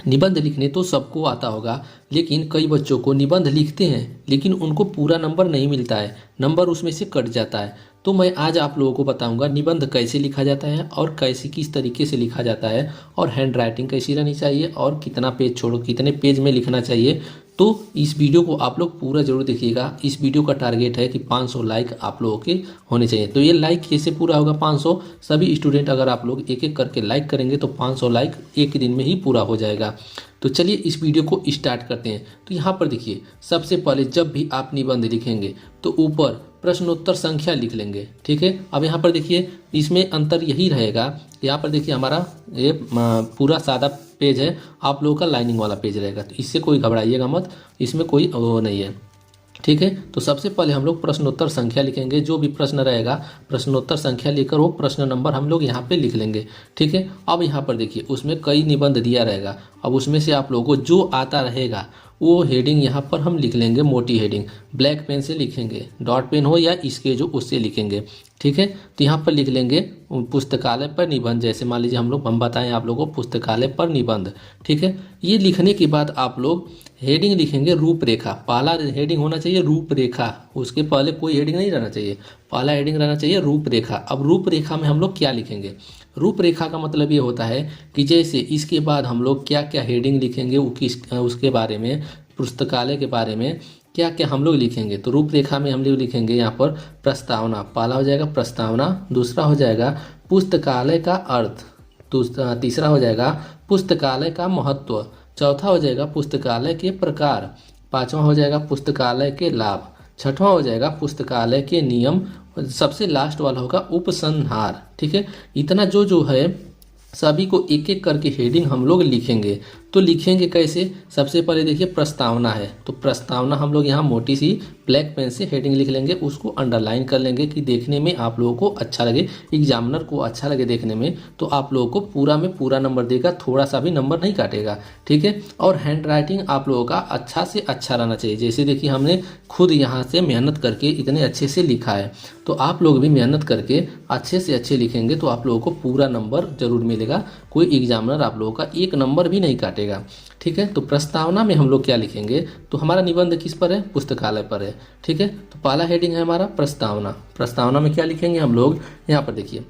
निबंध लिखने तो सबको आता होगा, लेकिन कई बच्चों को निबंध लिखते हैं लेकिन उनको पूरा नंबर नहीं मिलता है, नंबर उसमें से कट जाता है। तो मैं आज आप लोगों को बताऊंगा निबंध कैसे लिखा जाता है और कैसे किस तरीके से लिखा जाता है, और हैंड राइटिंग कैसी रहनी चाहिए, और कितना पेज छोड़ो कितने पेज में लिखना चाहिए। तो इस वीडियो को आप लोग पूरा जरूर देखिएगा। इस वीडियो का टारगेट है कि 500 लाइक आप लोगों के होने चाहिए। तो ये लाइक कैसे पूरा होगा 500? सभी स्टूडेंट अगर आप लोग एक एक करके लाइक करेंगे तो 500 लाइक एक दिन में ही पूरा हो जाएगा। तो चलिए इस वीडियो को स्टार्ट करते हैं। तो यहाँ पर देखिए, सबसे पहले जब भी आप निबंध लिखेंगे तो ऊपर प्रश्नोत्तर संख्या लिख लेंगे, ठीक है। अब यहाँ पर देखिए, इसमें अंतर यही रहेगा, यहाँ पर देखिए हमारा ये पूरा सादा पेज है, आप लोगों का लाइनिंग वाला पेज रहेगा, तो इससे कोई घबराइएगा मत, इसमें कोई वो नहीं है, ठीक है। तो सबसे पहले हम लोग प्रश्नोत्तर संख्या लिखेंगे। जो भी प्रश्न रहेगा प्रश्नोत्तर संख्या लेकर वो प्रश्न नंबर हम लोग यहाँ पे लिख लेंगे, ठीक है। अब यहाँ पर देखिए, उसमें कई निबंध दिया रहेगा। अब उसमें से आप लोगों को जो आता रहेगा वो हेडिंग यहाँ पर हम लिख लेंगे, मोटी हेडिंग ब्लैक पेन से लिखेंगे, डॉट पेन हो या इसके जो उससे लिखेंगे, ठीक है। तो यहाँ पर लिख लेंगे पुस्तकालय पर निबंध। जैसे मान लीजिए हम बताएं आप लोगों को पुस्तकालय पर निबंध, ठीक है। ये लिखने के बाद आप लोग हेडिंग लिखेंगे रूपरेखा। पहला हेडिंग होना चाहिए रूपरेखा, उसके पहले कोई हेडिंग नहीं रहना चाहिए, पहला हेडिंग रहना चाहिए रूपरेखा। अब रूपरेखा में हम लोग क्या लिखेंगे? रूपरेखा का मतलब ये होता है कि जैसे इसके बाद हम लोग क्या क्या हेडिंग लिखेंगे, उसके बारे में, पुस्तकालय के बारे में क्या क्या हम लोग लिखेंगे। तो रूपरेखा में हम लोग लिखेंगे यहाँ पर प्रस्तावना, पहला हो जाएगा प्रस्तावना, दूसरा हो जाएगा पुस्तकालय का अर्थ, तीसरा हो जाएगा पुस्तकालय का महत्व, चौथा हो जाएगा पुस्तकालय के प्रकार, पांचवा हो जाएगा पुस्तकालय के लाभ, छठवां हो जाएगा पुस्तकालय के नियम, सबसे लास्ट वाला होगा उपसंहार, ठीक है। इतना जो जो है सभी को एक एक करके हेडिंग हम लोग लिखेंगे। तो लिखेंगे कैसे? सबसे पहले देखिए प्रस्तावना है, तो प्रस्तावना हम लोग यहाँ मोटी सी ब्लैक पेन से हेडिंग लिख लेंगे, उसको अंडरलाइन कर लेंगे कि देखने में आप लोगों को अच्छा लगे, एग्जामिनर को अच्छा लगे देखने में, तो आप लोगों को पूरा में पूरा नंबर देगा, थोड़ा सा भी नंबर नहीं काटेगा, ठीक है। और हैंड राइटिंग आप लोगों का अच्छा से अच्छा रहना चाहिए। जैसे देखिए हमने खुद यहाँ से मेहनत करके इतने अच्छे से लिखा है, तो आप लोग भी मेहनत करके अच्छे से अच्छे लिखेंगे तो आप लोगों को पूरा नंबर जरूर मिलेगा, कोई एग्जामिनर आप लोगों का एक नंबर भी नहीं काटेगा, ठीक है। तो प्रस्तावना में हम लोग क्या लिखेंगे? तो हमारा निबंध किस पर है? पुस्तकालय पर है, ठीक है। तो पहला हेडिंग है हमारा प्रस्तावना। प्रस्तावना में क्या लिखेंगे हम लोग? यहाँ पर देखिए,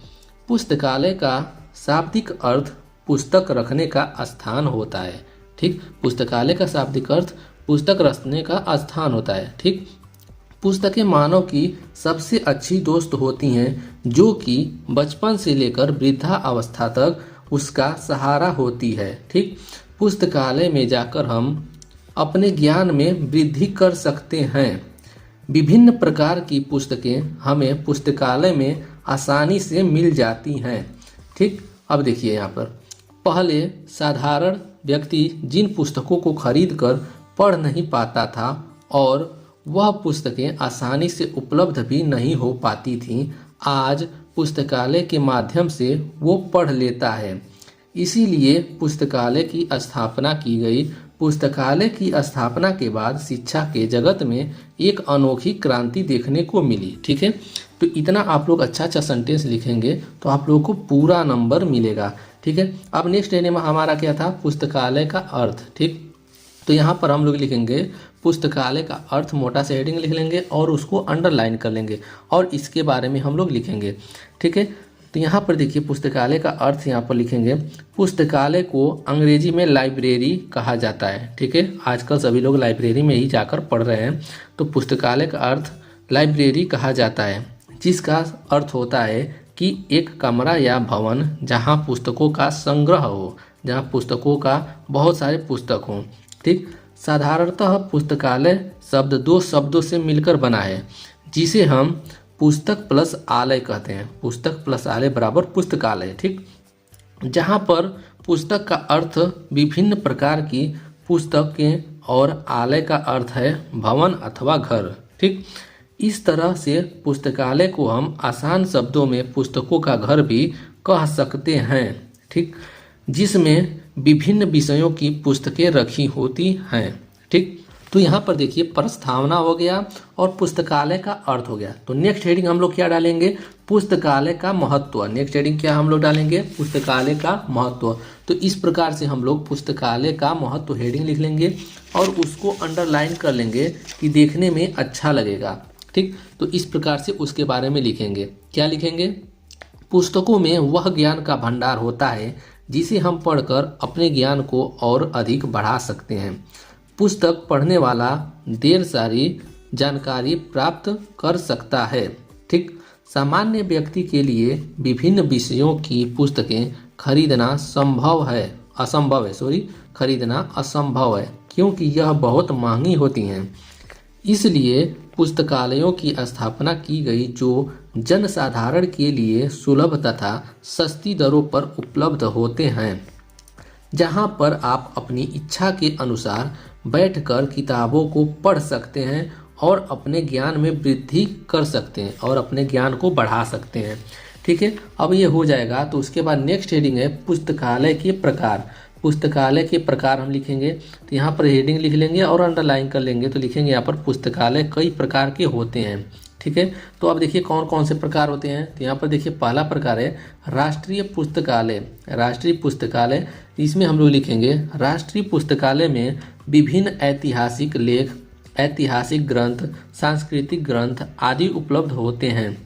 पुस्तकालय का शाब्दिक अर्थ पुस्तक रखने का स्थान होता है, ठीक। पुस्तकालय का शाब्दिक अर्थ पुस्तक रखने का स्थान होता है, ठीक। पुस्तकें मानव की सबसे अच्छी दोस्त होती हैं, जो कि बचपन से लेकर वृद्धावस्था तक उसका सहारा होती है, ठीक। पुस्तकालय में जाकर हम अपने ज्ञान में वृद्धि कर सकते हैं। विभिन्न प्रकार की पुस्तकें हमें पुस्तकालय में आसानी से मिल जाती हैं, ठीक। अब देखिए यहाँ पर, पहले साधारण व्यक्ति जिन पुस्तकों को खरीदकर पढ़ नहीं पाता था और वह पुस्तकें आसानी से उपलब्ध भी नहीं हो पाती थीं, आज पुस्तकालय के माध्यम से वो पढ़ लेता है। इसीलिए पुस्तकालय की स्थापना की गई। पुस्तकालय की स्थापना के बाद शिक्षा के जगत में एक अनोखी क्रांति देखने को मिली, ठीक है। तो इतना आप लोग अच्छा अच्छा सेंटेंस लिखेंगे तो आप लोगों को पूरा नंबर मिलेगा, ठीक है। अब नेक्स्ट हेडिंग में हमारा क्या था? पुस्तकालय का अर्थ, ठीक। तो यहाँ पर हम लोग लिखेंगे पुस्तकालय का अर्थ, मोटा से हेडिंग लिख लेंगे और उसको अंडरलाइन कर लेंगे और इसके बारे में हम लोग लिखेंगे, ठीक है। तो यहाँ पर देखिए पुस्तकालय का अर्थ यहाँ पर लिखेंगे, पुस्तकालय को अंग्रेजी में लाइब्रेरी कहा जाता है, ठीक है। आजकल सभी लोग लाइब्रेरी में ही जाकर पढ़ रहे हैं, तो पुस्तकालय का अर्थ लाइब्रेरी कहा जाता है, जिसका अर्थ होता है कि एक कमरा या भवन जहाँ पुस्तकों का संग्रह हो, जहाँ पुस्तकों का बहुत सारे पुस्तक हों, ठीक। साधारणतः पुस्तकालय शब्द दो शब्दों से मिलकर बना है, जिसे हम पुस्तक प्लस आलय कहते हैं। पुस्तक प्लस आलय बराबर पुस्तकालय, ठीक। जहाँ पर पुस्तक का अर्थ विभिन्न प्रकार की पुस्तकें और आलय का अर्थ है भवन अथवा घर, ठीक। इस तरह से पुस्तकालय को हम आसान शब्दों में पुस्तकों का घर भी कह सकते हैं, ठीक, जिसमें विभिन्न विषयों की पुस्तकें रखी होती हैं, ठीक। तो यहाँ पर देखिए प्रस्तावना हो गया और पुस्तकालय का अर्थ हो गया। तो नेक्स्ट हेडिंग हम लोग क्या डालेंगे, पुस्तकालय का महत्व। नेक्स्ट हेडिंग क्या हम लोग डालेंगे, पुस्तकालय का महत्व। तो इस प्रकार से हम लोग पुस्तकालय का महत्व हेडिंग लिख लेंगे और उसको अंडरलाइन कर लेंगे कि देखने में अच्छा लगेगा। ठीक, तो इस प्रकार से उसके बारे में लिखेंगे। क्या लिखेंगे, पुस्तकों में वह ज्ञान का भंडार होता है जिसे हम पढ़कर अपने ज्ञान को और अधिक बढ़ा सकते हैं। पुस्तक पढ़ने वाला ढेर सारी जानकारी प्राप्त कर सकता है। ठीक, सामान्य व्यक्ति के लिए विभिन्न विषयों की पुस्तकें खरीदना खरीदना असंभव है क्योंकि यह बहुत महंगी होती हैं। इसलिए पुस्तकालयों की स्थापना की गई जो जनसाधारण के लिए सुलभ तथा सस्ती दरों पर उपलब्ध होते हैं, जहां पर आप अपनी इच्छा के अनुसार बैठकर किताबों को पढ़ सकते हैं और अपने ज्ञान में वृद्धि कर सकते हैं और अपने ज्ञान को बढ़ा सकते हैं। ठीक है, अब ये हो जाएगा। तो उसके बाद नेक्स्ट हेडिंग है पुस्तकालय के प्रकार। पुस्तकालय के प्रकार हम लिखेंगे, तो यहाँ पर हेडिंग लिख लेंगे और अंडरलाइन कर लेंगे। तो लिखेंगे यहाँ पर पुस्तकालय कई प्रकार के होते हैं। ठीक है, तो अब देखिए कौन कौन से प्रकार होते हैं। तो यहाँ पर देखिए पहला प्रकार है राष्ट्रीय पुस्तकालय। राष्ट्रीय पुस्तकालय, इसमें हम लोग लिखेंगे राष्ट्रीय पुस्तकालय में विभिन्न ऐतिहासिक लेख, ऐतिहासिक ग्रंथ, सांस्कृतिक ग्रंथ आदि उपलब्ध होते हैं।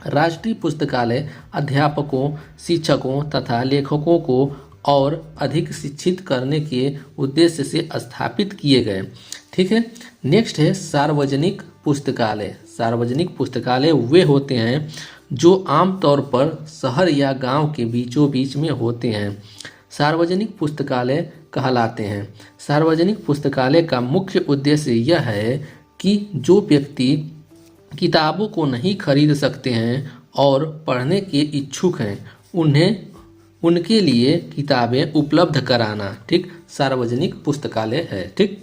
राष्ट्रीय पुस्तकालय अध्यापकों, शिक्षकों तथा लेखकों को और अधिक शिक्षित करने के उद्देश्य से स्थापित किए गए। ठीक है, नेक्स्ट है सार्वजनिक पुस्तकालय। सार्वजनिक पुस्तकालय वे होते हैं जो आमतौर पर शहर या गांव के बीचों बीच में होते हैं, सार्वजनिक पुस्तकालय कहलाते हैं। सार्वजनिक पुस्तकालय का मुख्य उद्देश्य यह है कि जो व्यक्ति किताबों को नहीं खरीद सकते हैं और पढ़ने के इच्छुक हैं उनके लिए किताबें उपलब्ध कराना। ठीक, सार्वजनिक पुस्तकालय है। ठीक,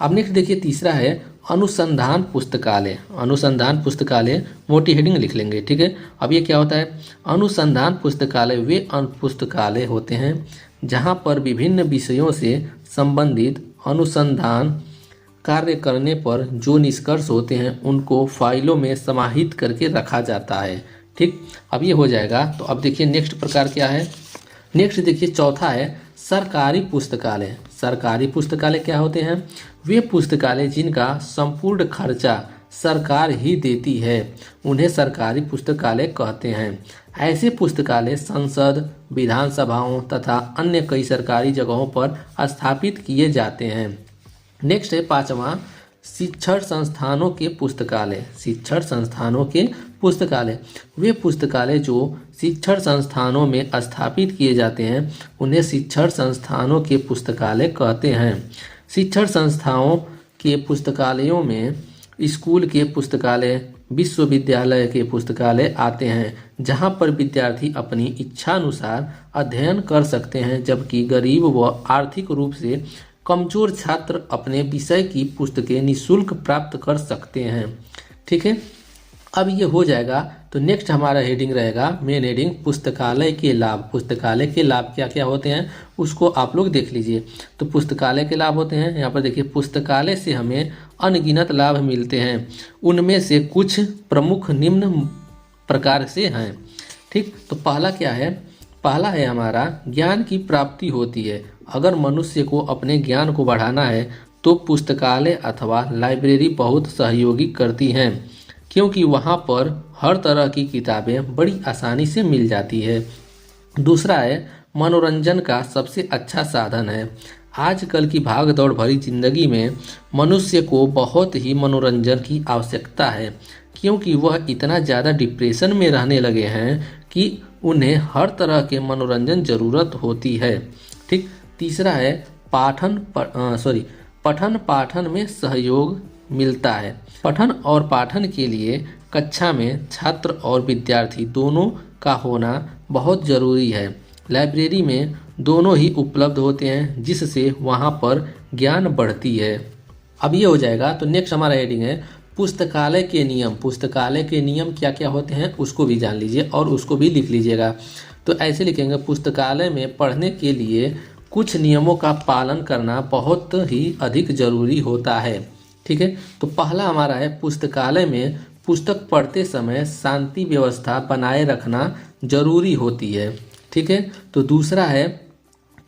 अब नेक्स्ट देखिए तीसरा है अनुसंधान पुस्तकालय। अनुसंधान पुस्तकालय मोटी हेडिंग लिख लेंगे। ठीक है, अब ये क्या होता है, अनुसंधान पुस्तकालय वे पुस्तकालय होते हैं जहां पर विभिन्न विषयों से संबंधित अनुसंधान कार्य करने पर जो निष्कर्ष होते हैं उनको फाइलों में समाहित करके रखा जाता है। ठीक, अब ये हो जाएगा। तो अब देखिए नेक्स्ट प्रकार क्या है। नेक्स्ट देखिए चौथा है सरकारी पुस्तकालय। सरकारी पुस्तकालय क्या होते हैं, वे पुस्तकालय जिनका संपूर्ण खर्चा सरकार ही देती है उन्हें सरकारी पुस्तकालय कहते हैं। ऐसे पुस्तकालय संसद, विधानसभाओं तथा अन्य कई सरकारी जगहों पर स्थापित किए जाते हैं। नेक्स्ट है पांचवा शिक्षण संस्थानों के पुस्तकालय। शिक्षण संस्थानों के पुस्तकालय वे पुस्तकालय जो शिक्षण संस्थानों में स्थापित किए जाते हैं उन्हें शिक्षण संस्थानों के पुस्तकालय कहते हैं। शिक्षण संस्थाओं के पुस्तकालयों में स्कूल के पुस्तकालय, विश्वविद्यालय के पुस्तकालय आते हैं जहां पर विद्यार्थी अपनी इच्छानुसार अध्ययन कर सकते हैं, जबकि गरीब व आर्थिक रूप से कमजोर छात्र अपने विषय की पुस्तकें निःशुल्क प्राप्त कर सकते हैं। ठीक है, अब ये हो जाएगा। तो नेक्स्ट हमारा हेडिंग रहेगा मेन हेडिंग पुस्तकालय के लाभ। पुस्तकालय के लाभ क्या क्या होते हैं उसको आप लोग देख लीजिए। तो पुस्तकालय के लाभ होते हैं, यहाँ पर देखिए पुस्तकालय से हमें अनगिनत लाभ मिलते हैं, उनमें से कुछ प्रमुख निम्न प्रकार से हैं। ठीक, तो पहला क्या है, पहला है हमारा ज्ञान की प्राप्ति होती है। अगर मनुष्य को अपने ज्ञान को बढ़ाना है तो पुस्तकालय अथवा लाइब्रेरी बहुत सहयोगी करती हैं, क्योंकि वहाँ पर हर तरह की किताबें बड़ी आसानी से मिल जाती है। दूसरा है मनोरंजन का सबसे अच्छा साधन है। आजकल की भाग दौड़ भरी जिंदगी में मनुष्य को बहुत ही मनोरंजन की आवश्यकता है, क्योंकि वह इतना ज़्यादा डिप्रेशन में रहने लगे हैं कि उन्हें हर तरह के मनोरंजन ज़रूरत होती है। ठीक, तीसरा है पठन पाठन में सहयोग मिलता है। पठन और पाठन के लिए कक्षा में छात्र और विद्यार्थी दोनों का होना बहुत ज़रूरी है। लाइब्रेरी में दोनों ही उपलब्ध होते हैं जिससे वहाँ पर ज्ञान बढ़ती है। अब ये हो जाएगा। तो नेक्स्ट हमारा हेडिंग है पुस्तकालय के नियम। पुस्तकालय के नियम क्या क्या होते हैं उसको भी जान लीजिए और उसको भी लिख लीजिएगा। तो ऐसे लिखेंगे पुस्तकालय में पढ़ने के लिए कुछ नियमों का पालन करना बहुत ही अधिक जरूरी होता है। ठीक है, तो पहला हमारा है पुस्तकालय में पुस्तक पढ़ते समय शांति व्यवस्था बनाए रखना जरूरी होती है। ठीक है, तो दूसरा है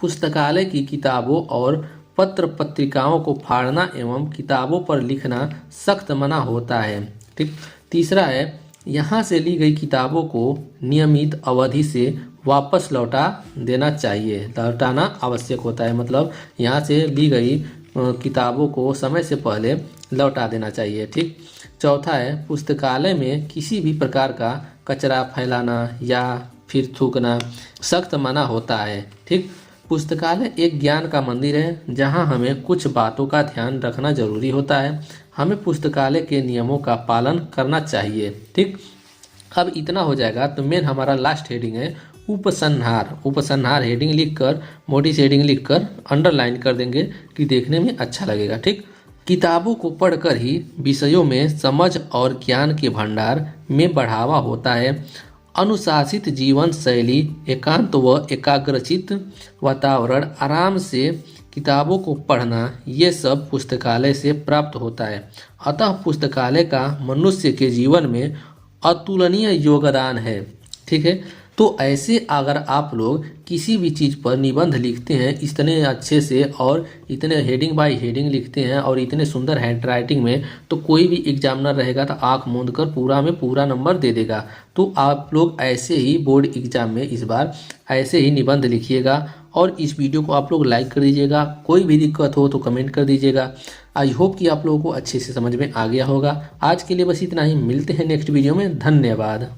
पुस्तकालय की किताबों और पत्र पत्रिकाओं को फाड़ना एवं किताबों पर लिखना सख्त मना होता है। ठीक, तीसरा है यहाँ से ली गई किताबों को नियमित अवधि से वापस लौटा देना चाहिए। लौटाना आवश्यक होता है, मतलब यहाँ से ली गई किताबों को समय से पहले लौटा देना चाहिए। ठीक, चौथा है पुस्तकालय में किसी भी प्रकार का कचरा फैलाना या फिर थूकना सख्त मना होता है। ठीक, पुस्तकालय एक ज्ञान का मंदिर है जहां हमें कुछ बातों का ध्यान रखना जरूरी होता है। हमें पुस्तकालय के नियमों का पालन करना चाहिए। ठीक, अब इतना हो जाएगा तो मेन हमारा लास्ट हेडिंग है उपसंहार। उपसंहार हेडिंग लिखकर, मोटी सी हेडिंग लिखकर अंडरलाइन कर देंगे कि देखने में अच्छा लगेगा। ठीक, किताबों को पढ़कर ही विषयों में समझ और ज्ञान के भंडार में बढ़ावा होता है। अनुशासित जीवन शैली, एकांत व एकाग्रचित वातावरण, आराम से किताबों को पढ़ना, ये सब पुस्तकालय से प्राप्त होता है। अतः पुस्तकालय का मनुष्य के जीवन में अतुलनीय योगदान है। ठीक है, तो ऐसे अगर आप लोग किसी भी चीज़ पर निबंध लिखते हैं इतने अच्छे से और इतने हेडिंग बाय हेडिंग लिखते हैं और इतने सुंदर हैंड राइटिंग में, तो कोई भी एग्जामिनर रहेगा तो आंख मूंद कर पूरा में पूरा नंबर दे देगा। तो आप लोग ऐसे ही बोर्ड एग्जाम में इस बार ऐसे ही निबंध लिखिएगा और इस वीडियो को आप लोग लाइक कर दीजिएगा। कोई भी दिक्कत हो तो कमेंट कर दीजिएगा। आई होप कि आप लोगों को अच्छे से समझ में आ गया होगा। आज के लिए बस इतना ही, मिलते हैं नेक्स्ट वीडियो में। धन्यवाद।